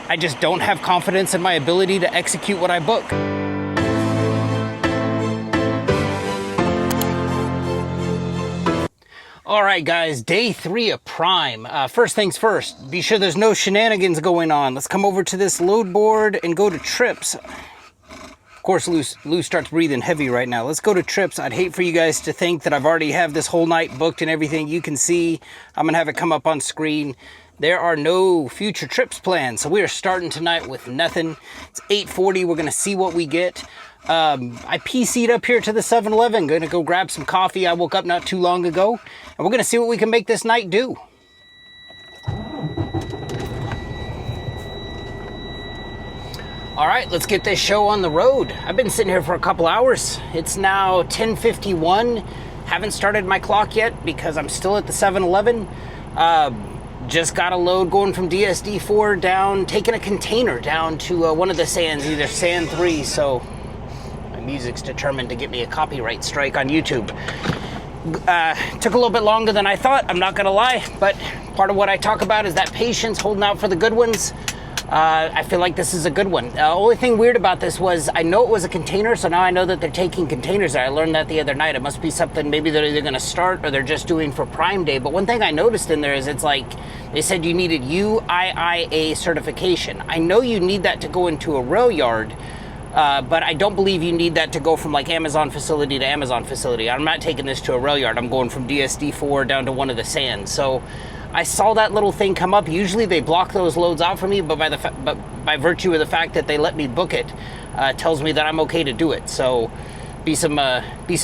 I just don't have confidence in my ability to execute what I book. All right, guys, day 3 of Prime. First things first, be sure there's no shenanigans going on. Let's come over to this load board and go to trips. Of course, Lou starts breathing heavy right now. Let's go to trips. I'd hate for you guys to think that I've already have this whole night booked and everything. You can see, I'm gonna have it come up on screen. There are no future trips planned, so we are starting tonight with nothing. It's 8:40, we're gonna see what we get. I PC'd up here to the 7-Eleven, gonna go grab some coffee. I woke up not too long ago, and we're gonna see what we can make this night do. All right, let's get this show on the road. I've been sitting here for a couple hours. It's now 10:51. Haven't started my clock yet because I'm still at the 7-Eleven. Just got a load going from DSD4 down, taking a container down to one of the sands, either sand 3, so my music's determined to get me a copyright strike on YouTube. Took a little bit longer than I thought, I'm not gonna lie, but part of what I talk about is that patience, holding out for the good ones. I feel like this is a good one. Only thing weird about this was I know it was a container, so now I know that they're taking containers there. I learned that the other night. It must be something maybe they're either going to start or they're just doing for Prime Day. But one thing I noticed in there is it's like they said you needed UIIA certification. I know you need that to go into a rail yard, but I don't believe you need that to go from like Amazon facility to Amazon facility. I'm not taking this to a rail yard. I'm going from DSD4 down to one of the sands. So I saw that little thing come up. Usually they block those loads out for me, but by virtue of the fact that they let me book it, tells me that I'm okay to do it. So be some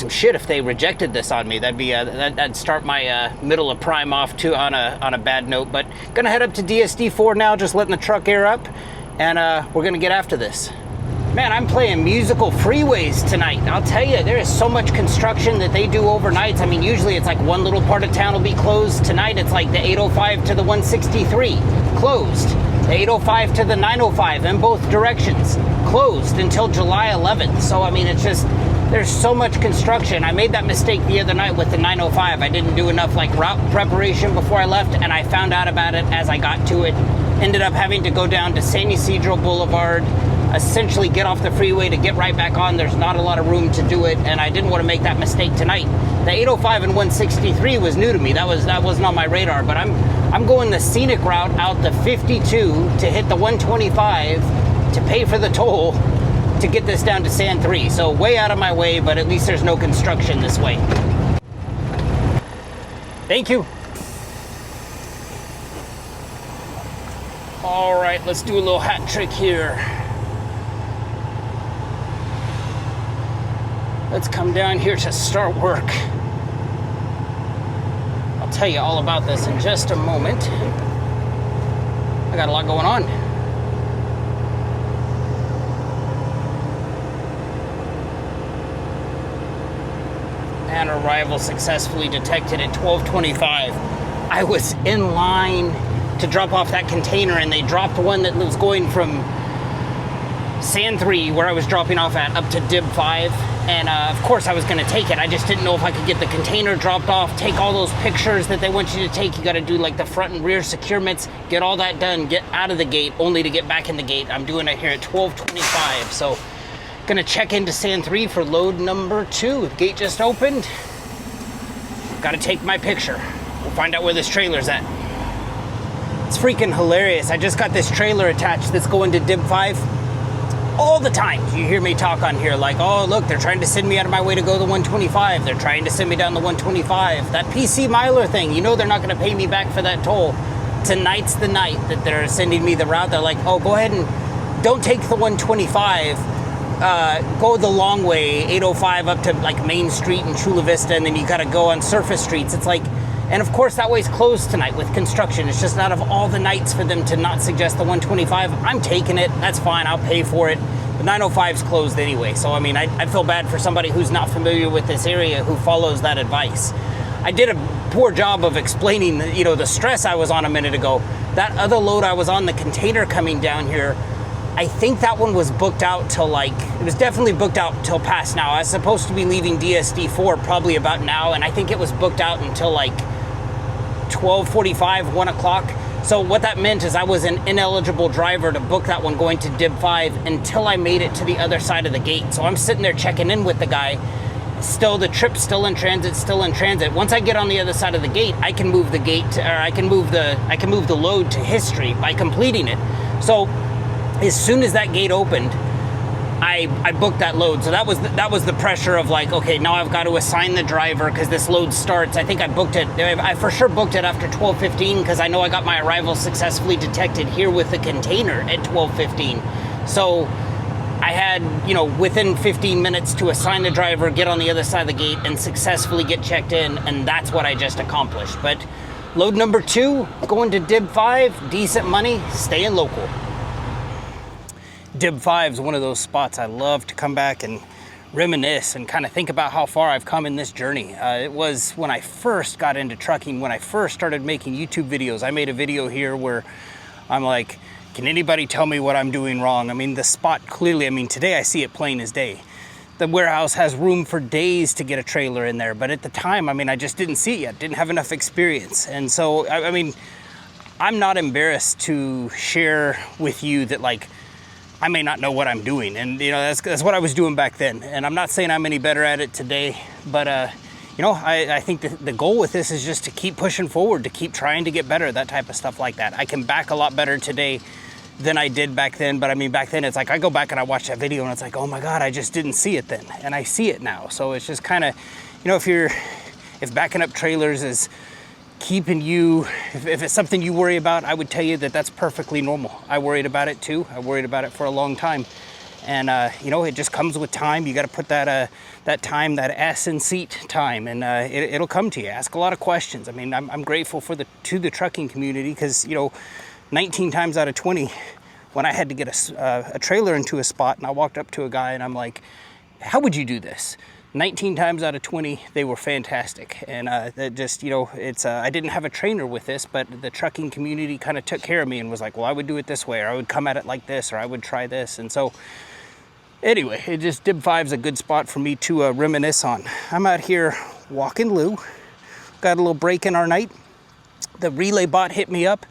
shit if they rejected this on me. That'd start my middle of Prime off too on a bad note. But gonna head up to DSD4 now, just letting the truck air up, and we're gonna get after this. Man, I'm playing musical freeways tonight. I'll tell you, there is so much construction that they do overnights. I mean, usually it's like one little part of town will be closed. Tonight, it's like the 805 to the 163, closed. The 805 to the 905 in both directions, closed until July 11th. So, I mean, it's just, there's so much construction. I made that mistake the other night with the 905. I didn't do enough like route preparation before I left, and I found out about it as I got to it. Ended up having to go down to San Ysidro Boulevard, essentially get off the freeway to get right back on. There's not a lot of room to do it, and I didn't want to make that mistake tonight. The 805 and 163 was new to me. That wasn't on my radar, but I'm going the scenic route out the 52 to hit the 125 to pay for the toll to get this down to Sand 3. So way out of my way, but at least there's no construction this way. Thank you. All right, let's do a little hat trick here. Let's come down here to start work. I'll tell you all about this in just a moment. I got a lot going on. And arrival successfully detected at 12:25. I was in line to drop off that container, and they dropped one that was going from Sand 3, where I was dropping off at, up to Dib 5. And of course I was gonna take it. I just didn't know if I could get the container dropped off, take all those pictures that they want you to take. You gotta do like the front and rear securements, get all that done, get out of the gate, only to get back in the gate. I'm doing it here at 12:25. So gonna check into Sand 3 for load number 2. The gate just opened. Gotta take my picture. We'll find out where this trailer's at. It's freaking hilarious. I just got this trailer attached that's going to Dib 5. All the time you hear me talk on here like, oh, look, they're trying to send me out of my way to go the 125. They're trying to send me down the 125. That PC miler thing, you know they're not going to pay me back for that toll. Tonight's the night that they're sending me the route. They're like, oh, go ahead and don't take the 125. Go the long way, 805 up to like Main Street and Chula Vista, and then you got to go on surface streets. It's like, and of course that way's closed tonight with construction. It's just out of all the nights for them to not suggest the 125. I'm taking it. That's fine. I'll pay for it. The 905's closed anyway. So, I mean, I feel bad for somebody who's not familiar with this area who follows that advice. I did a poor job of explaining, you know, the stress I was on a minute ago. That other load I was on, the container coming down here, I think that one was booked out till like, it was definitely booked out till past now. I was supposed to be leaving DSD4 probably about now, and I think it was booked out until like 12:45, 1 o'clock. So what that meant is I was an ineligible driver to book that one going to Dib 5 until I made it to the other side of the gate. So I'm sitting there checking in with the guy. Still, the trip's still in transit, still in transit. Once I get on the other side of the gate, I can move the gate, or I can move the load to history by completing it. So as soon as that gate opened, I booked that load. So that was the pressure of like, okay, now I've got to assign the driver because this load starts. I think I booked it. I for sure booked it after 12:15 because I know I got my arrival successfully detected here with the container at 12:15. So I had, within 15 minutes to assign the driver, get on the other side of the gate, and successfully get checked in, and that's what I just accomplished. But load number 2, going to Dib 5, decent money, staying local. Dib 5 is one of those spots I love to come back and reminisce and kind of think about how far I've come in this journey. It was when I first got into trucking, when I first started making YouTube videos. I made a video here where I'm like, can anybody tell me what I'm doing wrong? I mean, the spot clearly, today I see it plain as day. The warehouse has room for days to get a trailer in there, but at the time, I just didn't see it yet, didn't have enough experience. And so, I'm not embarrassed to share with you that, like, I may not know what I'm doing, and that's what I was doing back then. And I'm not saying I'm any better at it today, but I think the goal with this is just to keep pushing forward, to keep trying to get better, that type of stuff like that. I can back a lot better today than I did back then, but back then it's like I go back and I watch that video and it's like, oh my God, I just didn't see it then, and I see it now. So it's just kind of, if backing up trailers is keeping you, if it's something you worry about, I would tell you that that's perfectly normal. I worried about it too. I worried about it for a long time. And, it just comes with time. You got to put that time, that ass in seat time, and it'll come to you. Ask a lot of questions. I'm grateful to the trucking community because, 19 times out of 20, when I had to get a trailer into a spot and I walked up to a guy and I'm like, how would you do this? 19 times out of 20, they were fantastic. And that just, I didn't have a trainer with this, but the trucking community kind of took care of me and was like, well, I would do it this way, or I would come at it like this, or I would try this. And so anyway, Dib 5 is a good spot for me to reminisce on. I'm out here walking Lou, got a little break in our night. The relay bot hit me up,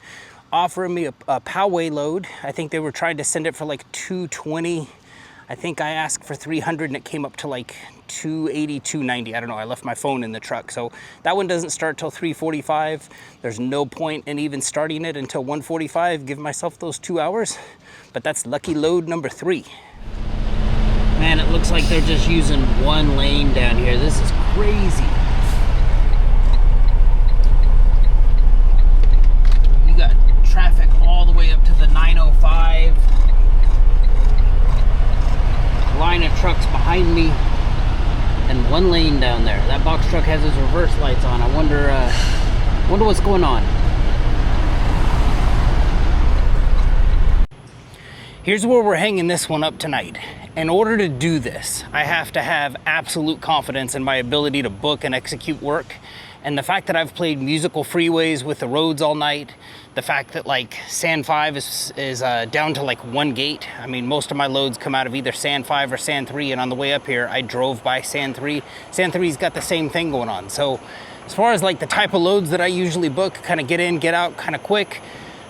offering me a Poway load. I think they were trying to send it for like 220. I think I asked for 300 and it came up to like 280, 290. I don't know, I left my phone in the truck. So that one doesn't start till 3:45. There's no point in even starting it until 1:45. Give myself those 2 hours. But that's lucky load number 3. Man, it looks like they're just using one lane down here. This is crazy. You got traffic all the way up to the 905. Line of trucks behind me and one lane down there. That box truck has his reverse lights on. I wonder what's going on. Here's where we're hanging this one up tonight. In order to do this, I have to have absolute confidence in my ability to book and execute work. And the fact that I've played musical freeways with the roads all night, the fact that like Sand 5 is down to like one gate. Most of my loads come out of either Sand 5 or Sand 3, and on the way up here, I drove by Sand 3. Sand 3's got the same thing going on. So as far as like the type of loads that I usually book, kind of get in, get out kind of quick,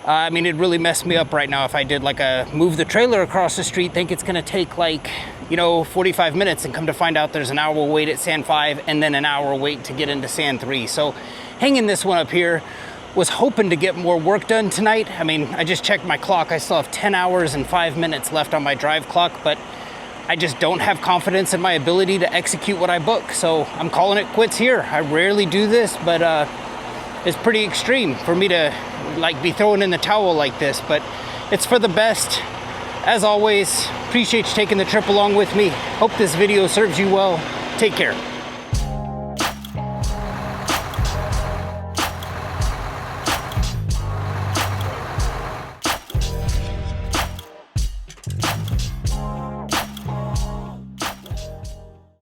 it'd really mess me up right now if I did like a move the trailer across the street, think it's gonna take like, 45 minutes, and come to find out there's an hour wait at Sand 5 and then an hour wait to get into Sand 3. So hanging this one up here, was hoping to get more work done tonight. I just checked my clock. I still have 10 hours and 5 minutes left on my drive clock, but I just don't have confidence in my ability to execute what I book. So I'm calling it quits here. I rarely do this, but it's pretty extreme for me to like be throwing in the towel like this, but it's for the best. As always, appreciate you taking the trip along with me. Hope this video serves you well. Take care.